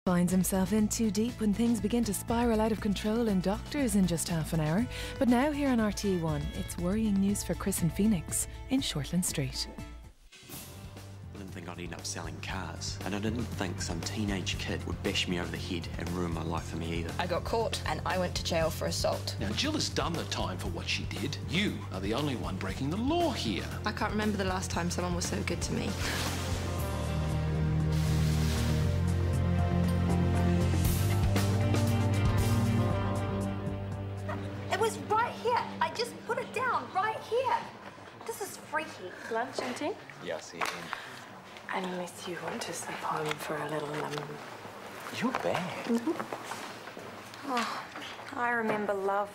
Finds himself in too deep when things begin to spiral out of control in Doctors in just half an hour. But now here on RTE1, it's worrying news for Chris and Phoenix in Shortland Street. I didn't think I'd end up selling cars, and I didn't think some teenage kid would bash me over the head and ruin my life for me either. I got caught and I went to jail for assault. Now, Jill has done the time for what she did. You are the only one breaking the law here. I can't remember the last time someone was so good to me. It was right here. I just put it down right here. This is freaky. Lunch and tea? Yeah, I see it. Unless you want to slip home for a little You're bad. Oh, I remember love.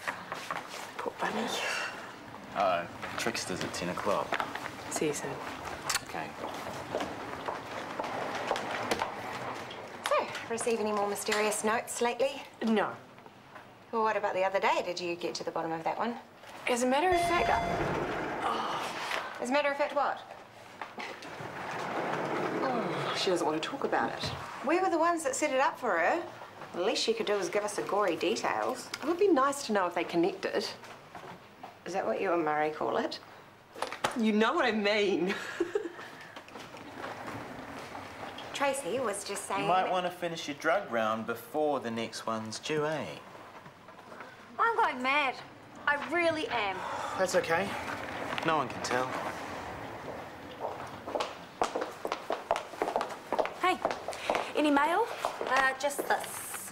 Poor bunny. Trickster's at 10 o'clock. See you soon. Okay. So, receive any more mysterious notes lately? No. Well, what about the other day? Did you get to the bottom of that one? As a matter of fact, As a matter of fact, what? she doesn't want to talk about it. We were the ones that set it up for her. The least she could do is give us the gory details. It would be nice to know if they connected. Is that what you and Murray call it? You know what I mean. Tracy was just saying... You might want to finish your drug round before the next one's due, eh? I'm going mad. I really am. That's okay. No one can tell. Hey, any mail? Just this.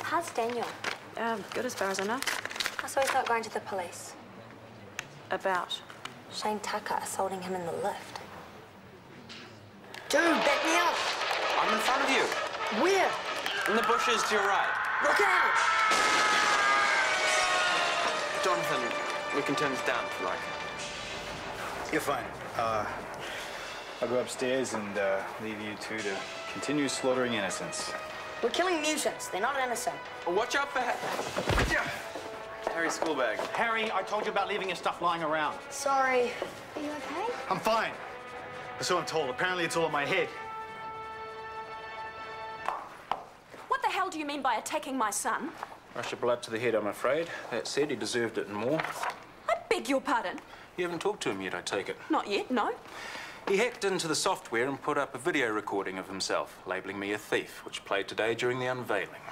How's Daniel? Good as far as I know. So he's not going to the police. About? Shane Tucker assaulting him in the lift. Dude, back me up! I'm in front of you. Where? In the bushes to your right. Look out! Jonathan, we can turn this down if you like. You're fine. I'll go upstairs and leave you two to continue slaughtering innocents. We're killing mutants. They're not innocent. Watch out for Harry's school bag. Harry, I told you about leaving your stuff lying around. Sorry. Are you okay? I'm fine. That's what I'm told. Apparently it's all in my head. What the hell do you mean by attacking my son? Rush of blood to the head, I'm afraid. That said, he deserved it and more. I beg your pardon? You haven't talked to him yet, I take it. Not yet, no. He hacked into the software and put up a video recording of himself, labelling me a thief, which played today during the unveiling.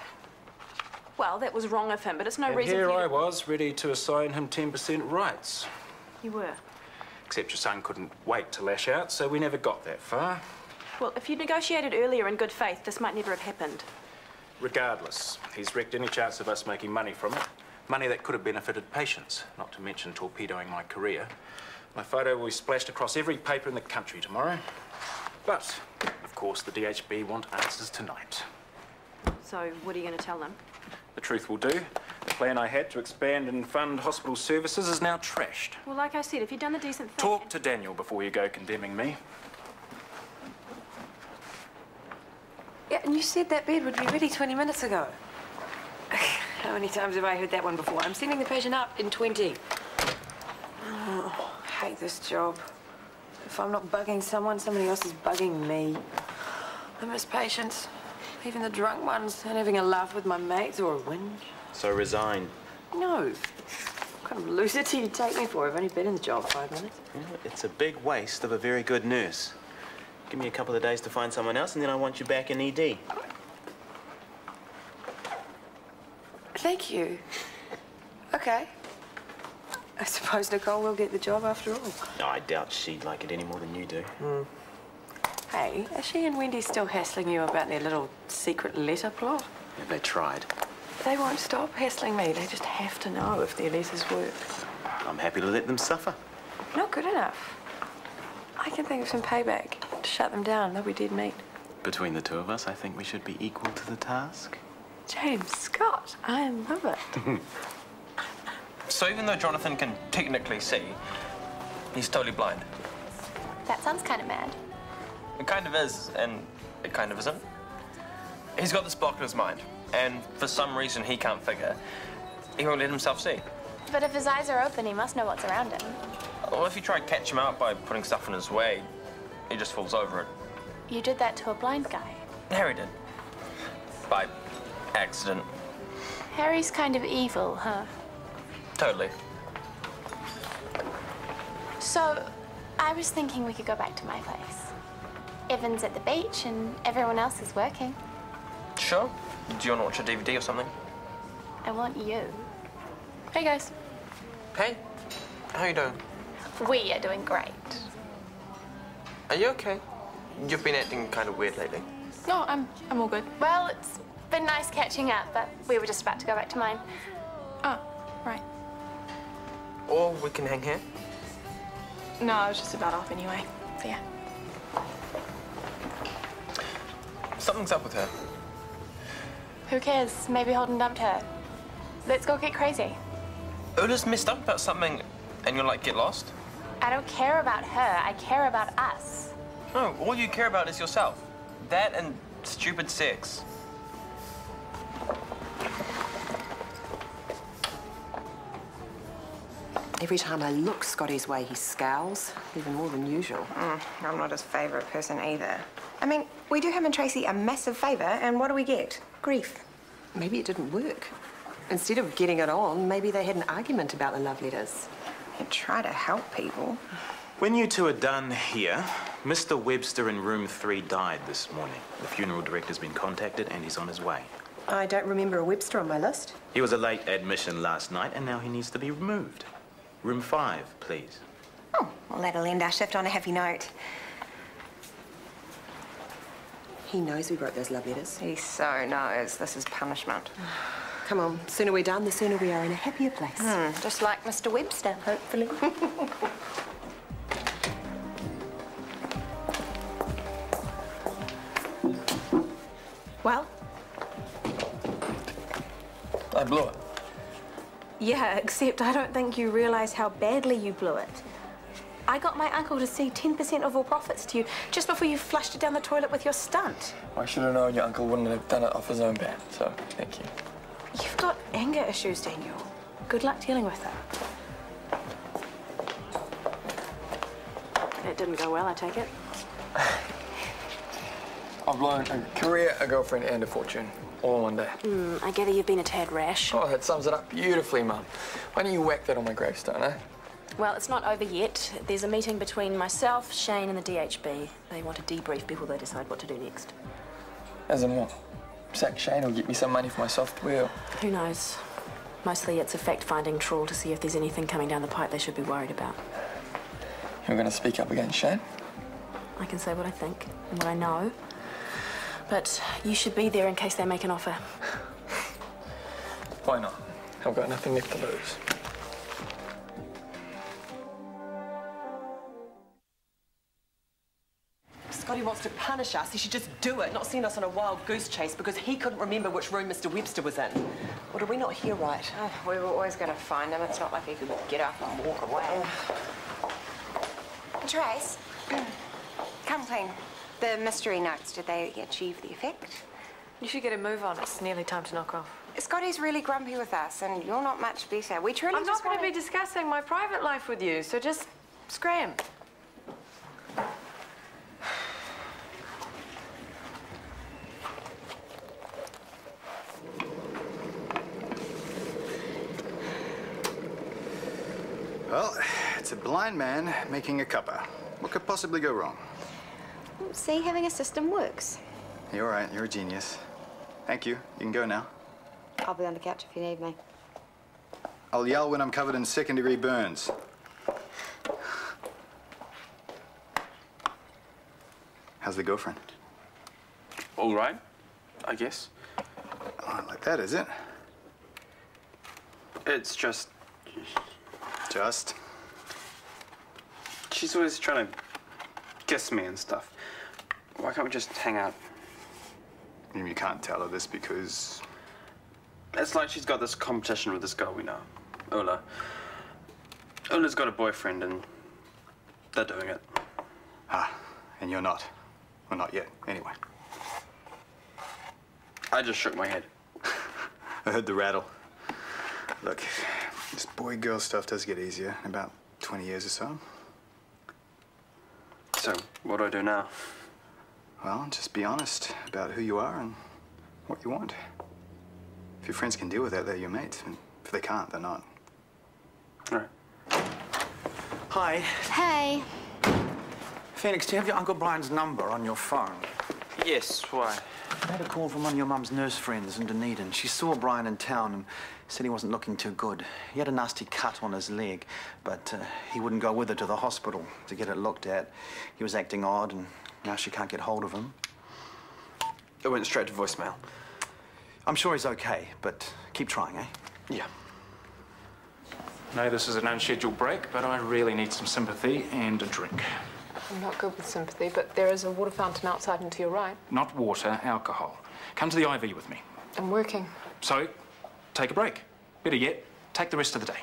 Well, that was wrong of him, but it's no And reason here for you I was, ready to assign him 10% rights. You were? Except your son couldn't wait to lash out, so we never got that far. Well, if you'd negotiated earlier in good faith, this might never have happened. Regardless, he's wrecked any chance of us making money from it. Money that could have benefited patients, not to mention torpedoing my career. My photo will be splashed across every paper in the country tomorrow. But, of course, the DHB want answers tonight. So, what are you going to tell them? The truth will do. The plan I had to expand and fund hospital services is now trashed. Well, like I said, if you'd done the decent thing... Talk to Daniel before you go condemning me. Yeah, and you said that bed would be ready 20 minutes ago. How many times have I heard that one before? I'm sending the patient up in 20. Oh, I hate this job. If I'm not bugging someone, somebody else is bugging me. I miss patients, even the drunk ones, and having a laugh with my mates or a whinge. So resign. No. What kind of loser do you take me for? I've only been in the job 5 minutes. Well, it's a big waste of a very good nurse. Give me a couple of days to find someone else, and then I want you back in ED. Thank you. Okay. I suppose Nicole will get the job after all. No, I doubt she'd like it any more than you do. Hey, are she and Wendy still hassling you about their little secret letter plot? Yeah, they tried. They won't stop hassling me. They just have to know if their letters work. I'm happy to let them suffer. Not good enough. I can think of some payback to shut them down. They'll be dead meat. Between the two of us, I think we should be equal to the task. James Scott, I love it. So even though Jonathan can technically see, he's totally blind. That sounds kind of mad. It kind of is, and it kind of isn't. He's got this block in his mind, and for some reason he can't figure, he won't let himself see. But if his eyes are open, he must know what's around him. Well, if you try to catch him out by putting stuff in his way, he just falls over it. You did that to a blind guy. Harry did. by accident. Harry's kind of evil, huh? Totally. So, I was thinking we could go back to my place. Evan's at the beach and everyone else is working. Sure. Do you want to watch a DVD or something? I want you. Hey, guys. Hey, how you doing? We are doing great. Are you okay? You've been acting kind of weird lately. No, I'm all good. Well, it's been nice catching up, but we were just about to go back to mine. Oh, right. Or we can hang here. No, I was just about off anyway. So, yeah. Something's up with her. Who cares? Maybe Holden dumped her. Let's go get crazy. Ula's messed up about something and you're like, get lost? I don't care about her. I care about us. No, all you care about is yourself. That and stupid sex. Every time I look Scotty's way, he scowls, even more than usual. I'm not his favourite person either. I mean, we do him and Tracy a massive favour, and what do we get? Grief. Maybe it didn't work. Instead of getting it on, maybe they had an argument about the love letters. You try to help people. When you two are done here, Mr. Webster in room 3 died this morning. The funeral director's been contacted and he's on his way. I don't remember a Webster on my list. He was a late admission last night and now he needs to be removed. Room 5, please. Oh, well, that'll end our shift on a happy note. He knows we wrote those love letters. He so knows. This is punishment. Come on, the sooner we're done, the sooner we are in a happier place. Just like Mr. Webster, hopefully. Well? I blew it. Yeah, except I don't think you realise how badly you blew it. I got my uncle to cede 10% of all profits to you just before you flushed it down the toilet with your stunt. I should have known your uncle wouldn't have done it off his own bat, so thank you. You've got anger issues, Daniel. Good luck dealing with them. That didn't go well, I take it. I've blown a career, a girlfriend, and a fortune, all in one day. I gather you've been a tad rash. Oh, that sums it up beautifully, Mum. Why don't you whack that on my gravestone, eh? Well, it's not over yet. There's a meeting between myself, Shane, and the DHB. They want to debrief before they decide what to do next. As in what? Sack Shane or get me some money for my software? Who knows? Mostly it's a fact-finding trawl to see if there's anything coming down the pipe they should be worried about. You're going to speak up against Shane? I can say what I think and what I know. But you should be there in case they make an offer. Why not? I've got nothing left to lose. Scotty wants to punish us. He should just do it, not send us on a wild goose chase because he couldn't remember which room Mr. Webster was in. Or did we not hear right? Oh, we were always going to find him. It's not like he could get up and walk away. Trace, come clean. The mystery notes, did they achieve the effect? You should get a move on. It's nearly time to knock off. Scotty's really grumpy with us, and you're not much better. We truly I'm not going to be discussing my private life with you, so just scram. Well, it's a blind man making a cuppa. What could possibly go wrong? See, having a system works. You're all right. You're a genius. Thank you. You can go now. I'll be on the couch if you need me. I'll yell when I'm covered in second-degree burns. How's the girlfriend? All right, I guess. Oh, not like that, is it? It's just... Just? She's always trying to kiss me and stuff. Why can't we just hang out? You can't tell her this because... It's like she's got this competition with this girl we know, Ula. Ula's got a boyfriend and they're doing it. Ah, and you're not. Well, not yet, anyway. I just shook my head. I heard the rattle. Look, this boy-girl stuff does get easier in about 20 years or so. So, what do I do now? Well, just be honest about who you are and what you want. If your friends can deal with that, they're your mates. And if they can't, they're not. All right. Hi. Hey. Phoenix, do you have your Uncle Brian's number on your phone? Yes, why? I had a call from one of your mum's nurse friends in Dunedin. She saw Brian in town and said he wasn't looking too good. He had a nasty cut on his leg, but he wouldn't go with her to the hospital to get it looked at. He was acting odd, and now she can't get hold of him. It went straight to voicemail. I'm sure he's okay, but keep trying, eh? Yeah. No, this is an unscheduled break, but I really need some sympathy and a drink. I'm not good with sympathy, but there is a water fountain outside and to your right. Not water, alcohol. Come to the IV with me. I'm working. So, take a break. Better yet, take the rest of the day.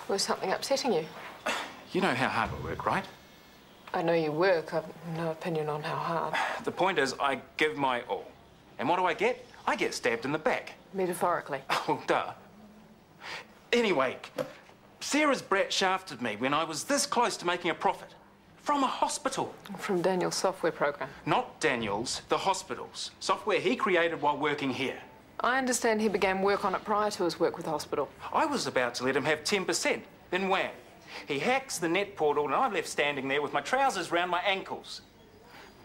Was something upsetting you? You know how hard I work, right? I know you work. I've no opinion on how hard. The point is, I give my all. And what do I get? I get stabbed in the back. Metaphorically. Oh, duh. Anyway, Sarah's brat shafted me when I was this close to making a profit. From a hospital. From Daniel's software program. Not Daniel's, the hospital's. Software he created while working here. I understand he began work on it prior to his work with the hospital. I was about to let him have 10%. Then wham. He hacks the net portal and I'm left standing there with my trousers round my ankles.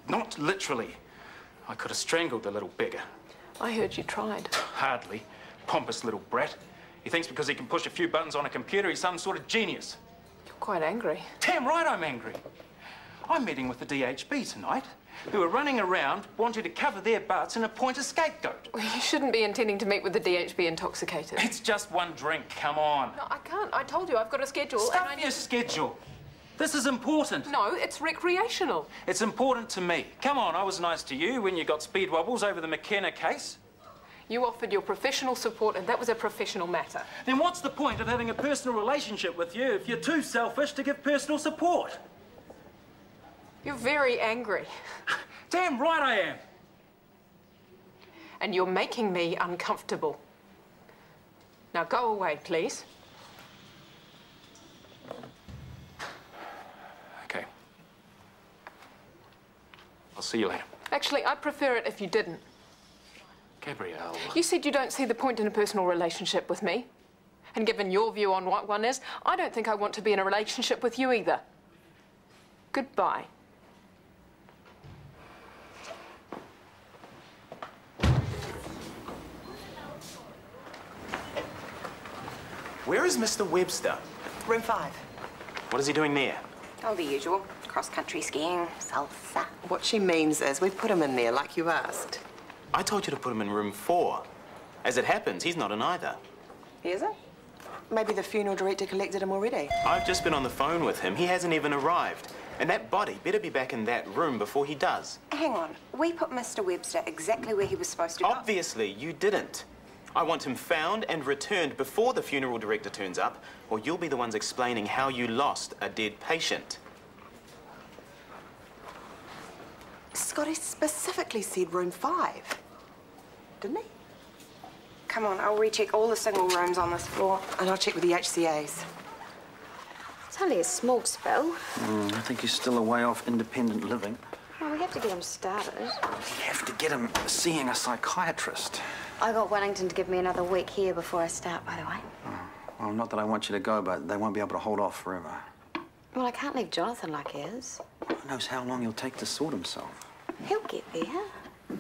Not literally. I could have strangled the little beggar. I heard you tried. Hardly. Pompous little brat. He thinks because he can push a few buttons on a computer, he's some sort of genius. You're quite angry. Damn right I'm angry. I'm meeting with the DHB tonight, who are running around wanting to cover their butts and appoint a scapegoat. Well, you shouldn't be intending to meet with the DHB intoxicated. It's just one drink, come on. No, I can't. I told you I've got a schedule. Stuff your schedule. This is important. No, it's recreational. It's important to me. Come on, I was nice to you when you got speed wobbles over the McKenna case. You offered your professional support, and that was a professional matter. Then what's the point of having a personal relationship with you if you're too selfish to give personal support? You're very angry. Damn right I am. And you're making me uncomfortable. Now go away, please. Okay. I'll see you later. Actually, I'd prefer it if you didn't. Gabrielle. You said you don't see the point in a personal relationship with me. And given your view on what one is, I don't think I want to be in a relationship with you either. Goodbye. Where is Mr. Webster? Room 5. What is he doing there? Oh, the usual. Cross-country skiing, salsa. What she means is we put him in there like you asked. I told you to put him in room 4. As it happens, he's not in either. He isn't? Maybe the funeral director collected him already. I've just been on the phone with him. He hasn't even arrived. And that body better be back in that room before he does. Hang on. We put Mr. Webster exactly where he was supposed to go. Obviously, you didn't. I want him found and returned before the funeral director turns up, or you'll be the ones explaining how you lost a dead patient. Scotty specifically said room 5, didn't he? Come on, I'll recheck all the single rooms on this floor. And I'll check with the HCAs. It's only a small spill. I think he's still a way off independent living. Well, we have to get him started. We have to get him seeing a psychiatrist. I got Wellington to give me another week here before I start, by the way. Well, not that I want you to go, but they won't be able to hold off forever. Well, I can't leave Jonathan like he is. Who knows how long he'll take to sort himself? He'll get there.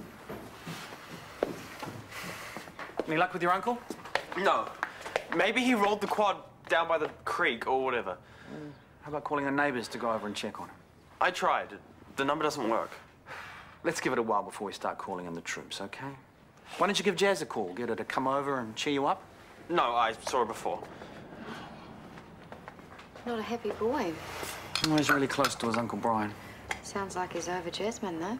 Any luck with your uncle? No. Maybe he rolled the quad down by the creek or whatever. How about calling the neighbours to go over and check on him? I tried. The number doesn't work. Let's give it a while before we start calling in the troops, okay? Why don't you give Jazz a call? Get her to come over and cheer you up? No, I saw her before. Not a happy boy. Well, he's really close to his Uncle Brian. Sounds like he's over Jasmine, though.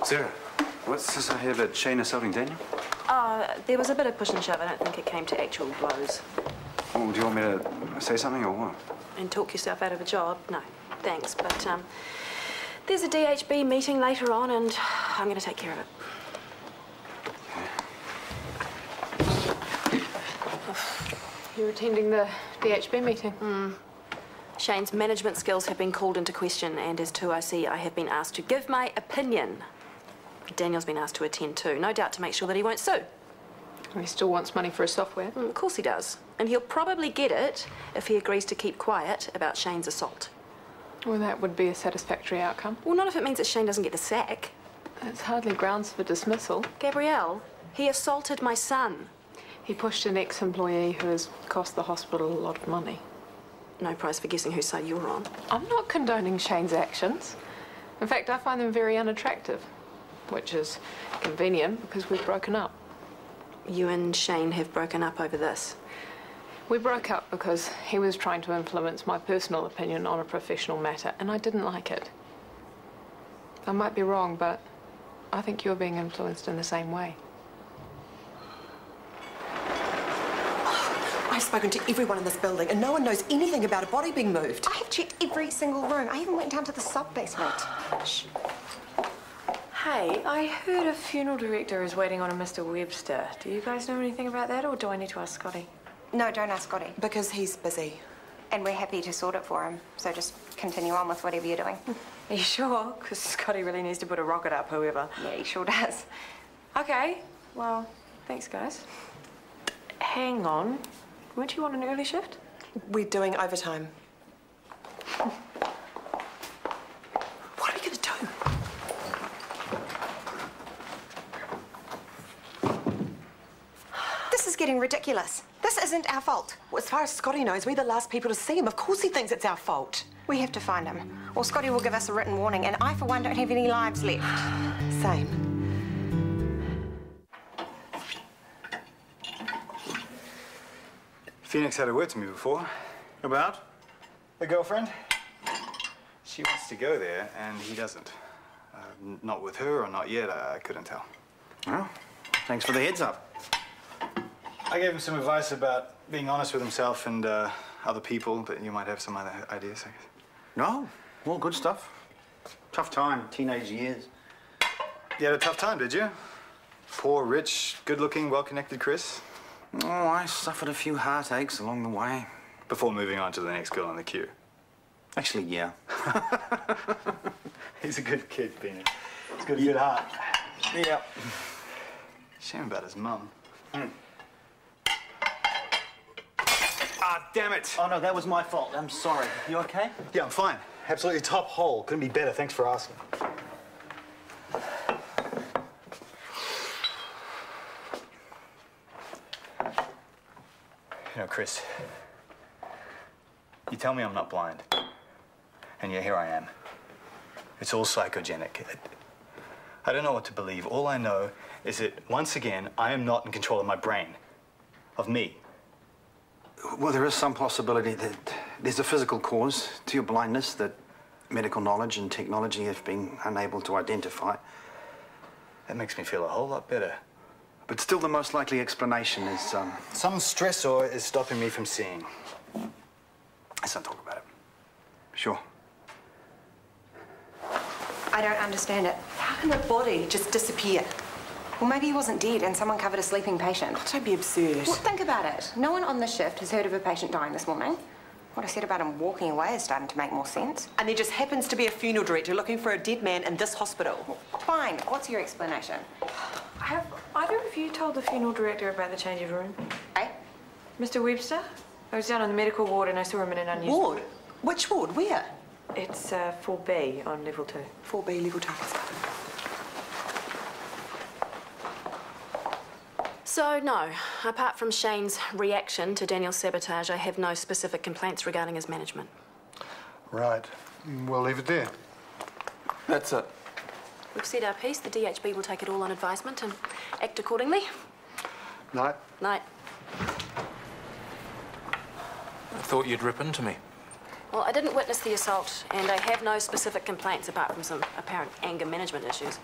Sarah, what's this I hear about Shane assaulting Daniel? There was a bit of push and shove. I don't think it came to actual blows. Oh, do you want me to say something or what? And talk yourself out of a job? No, thanks. But there's a DHB meeting later on, and I'm going to take care of it. You're attending the DHB meeting? Shane's management skills have been called into question, and as 2IC, I have been asked to give my opinion. Daniel's been asked to attend too, no doubt to make sure that he won't sue. He still wants money for his software. Of course he does. And he'll probably get it if he agrees to keep quiet about Shane's assault. Well, that would be a satisfactory outcome. Well, not if it means that Shane doesn't get the sack. That's hardly grounds for dismissal. Gabrielle, he assaulted my son. He pushed an ex-employee who has cost the hospital a lot of money. No prize for guessing whose side you're on. I'm not condoning Shane's actions. In fact, I find them very unattractive, which is convenient because we've broken up. You and Shane have broken up over this? We broke up because he was trying to influence my personal opinion on a professional matter, and I didn't like it. I might be wrong, but I think you're being influenced in the same way. I've spoken to everyone in this building and no one knows anything about a body being moved. I have checked every single room. I even went down to the sub-basement. Shh. Hey, I heard a funeral director is waiting on a Mr. Webster. Do you guys know anything about that, or do I need to ask Scotty? No, don't ask Scotty. Because he's busy. And we're happy to sort it for him, so just continue on with whatever you're doing. Are you sure? Because Scotty really needs to put a rocket up, whoever. Yeah, he sure does. Okay, well, thanks, guys. Hang on. Weren't you on an early shift? We're doing overtime. What are we going to do? This is getting ridiculous. This isn't our fault. Well, as far as Scotty knows, we're the last people to see him. Of course he thinks it's our fault. We have to find him, or Scotty will give us a written warning, and I, for one, don't have any lives left. Same. Phoenix had a word to me before. About? A girlfriend. She wants to go there, and he doesn't. Not with her, or not yet, I couldn't tell. Well, thanks for the heads up. I gave him some advice about being honest with himself and other people, but you might have some other ideas, I guess. No, all good stuff. Tough time, teenage years. You had a tough time, did you? Poor, rich, good-looking, well-connected Chris? Oh, I suffered a few heartaches along the way. Before moving on to the next girl in the queue? Actually, yeah. He's a good kid, Phoenix. He's got a good heart. Yeah. Shame about his mum. Ah, damn it! Oh, no, that was my fault. I'm sorry. You okay? Yeah, I'm fine. Absolutely top hole. Couldn't be better. Thanks for asking. You know, Chris, you tell me I'm not blind, and yet here I am. It's all psychogenic. I don't know what to believe. All I know is that, once again, I am not in control of my brain, of me. Well, there is some possibility that there's a physical cause to your blindness that medical knowledge and technology have been unable to identify. That makes me feel a whole lot better. But still, the most likely explanation is, some stressor is stopping me from seeing. Let's not talk about it. Sure. I don't understand it. How can a body just disappear? Well, maybe he wasn't dead and someone covered a sleeping patient. Oh, don't be absurd. Well, think about it. No one on the shift has heard of a patient dying this morning. What I said about him walking away is starting to make more sense. And there just happens to be a funeral director looking for a dead man in this hospital. Fine. What's your explanation? Have either of you told the funeral director about the change of room? Eh? Mr. Webster? I was down on the medical ward and I saw him in an unused Ward? Which ward? Where? It's 4B on level 2. 4B, level 2. So, no. Apart from Shane's reaction to Daniel's sabotage, I have no specific complaints regarding his management. Right. We'll leave it there. That's it. We've said our piece. The DHB will take it all on advisement and act accordingly. Night. Night. I thought you'd rip into me. Well, I didn't witness the assault, and I have no specific complaints apart from some apparent anger management issues.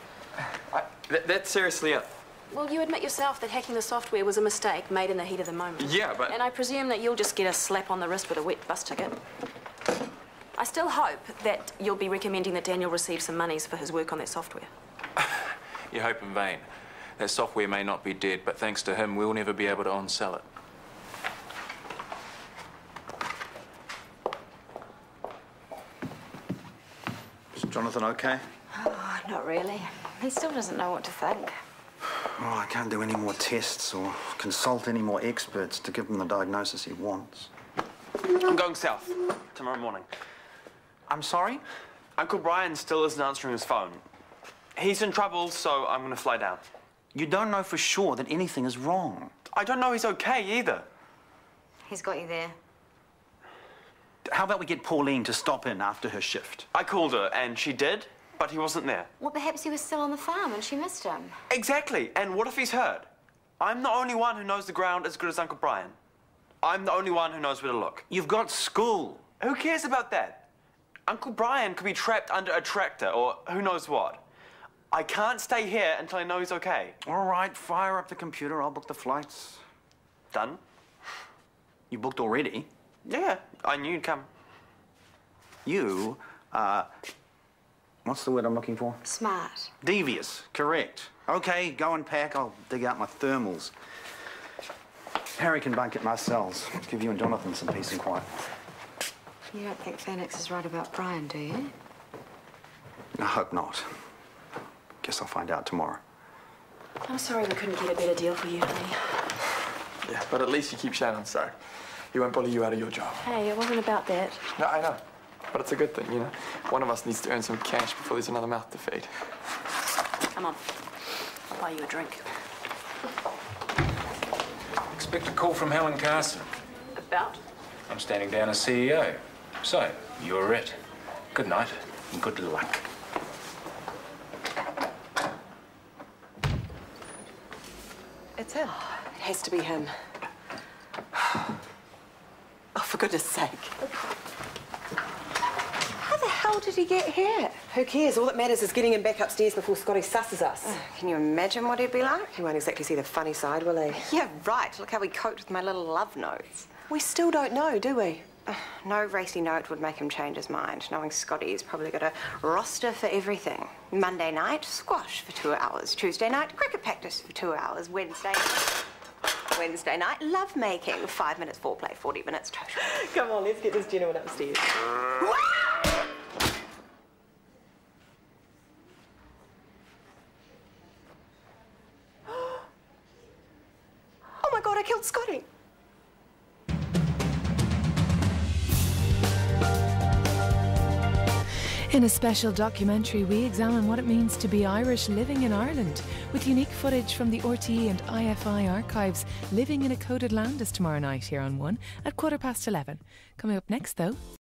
That's seriously it. Well, you admit yourself that hacking the software was a mistake made in the heat of the moment. Yeah, but... And I presume that you'll just get a slap on the wrist with a wet bus ticket. I still hope that you'll be recommending that Daniel receive some monies for his work on that software. You hope in vain. That software may not be dead, but thanks to him, we'll never be able to on-sell it. Jonathan okay? Oh, not really. He still doesn't know what to think. Oh, I can't do any more tests or consult any more experts to give him the diagnosis he wants. I'm going south tomorrow morning. I'm sorry? Uncle Brian still isn't answering his phone. He's in trouble, so I'm going to fly down. You don't know for sure that anything is wrong. I don't know he's okay either. He's got you there. How about we get Pauline to stop in after her shift? I called her, and she did, but he wasn't there. Well, perhaps he was still on the farm and she missed him. Exactly, and what if he's hurt? I'm the only one who knows the ground as good as Uncle Brian. I'm the only one who knows where to look. You've got school. Who cares about that? Uncle Brian could be trapped under a tractor or who knows what. I can't stay here until I know he's okay. All right, fire up the computer. I'll book the flights. Done? You booked already? Yeah, I knew you'd come. You, what's the word I'm looking for? Smart. Devious, correct. Okay, go and pack. I'll dig out my thermals. Harry can bunk at Marcel's. Give you and Jonathan some peace and quiet. You don't think Phoenix is right about Brian, do you? I hope not. Guess I'll find out tomorrow. I'm sorry we couldn't get a better deal for you, honey. Yeah, but at least you keep Shannon, so he won't bully you out of your job. Hey, it wasn't about that. No, I know. But it's a good thing, you know? One of us needs to earn some cash before there's another mouth to feed. Come on. I'll buy you a drink. Expect a call from Helen Carson. About? I'm standing down as CEO. So, you're it. Good night and good luck. It's him. It has to be him. Oh, for goodness sake. How the hell did he get here? Who cares? All that matters is getting him back upstairs before Scotty susses us. Can you imagine what he'd be like? He won't exactly see the funny side, will he? Yeah, right. Look how we coped with my little love notes. We still don't know, do we? No racy note would make him change his mind, knowing Scotty has probably got a roster for everything. Monday night, squash for 2 hours. Tuesday night, cricket practice for 2 hours. Wednesday night, love making. 5 minutes foreplay, 40 minutes total. Come on, let's get this gentleman upstairs. Oh my God, I killed Scotty. In a special documentary, we examine what it means to be Irish living in Ireland, with unique footage from the RTE and IFI archives. Living in a Coded Land is tomorrow night here on 1 at 11:15. Coming up next, though,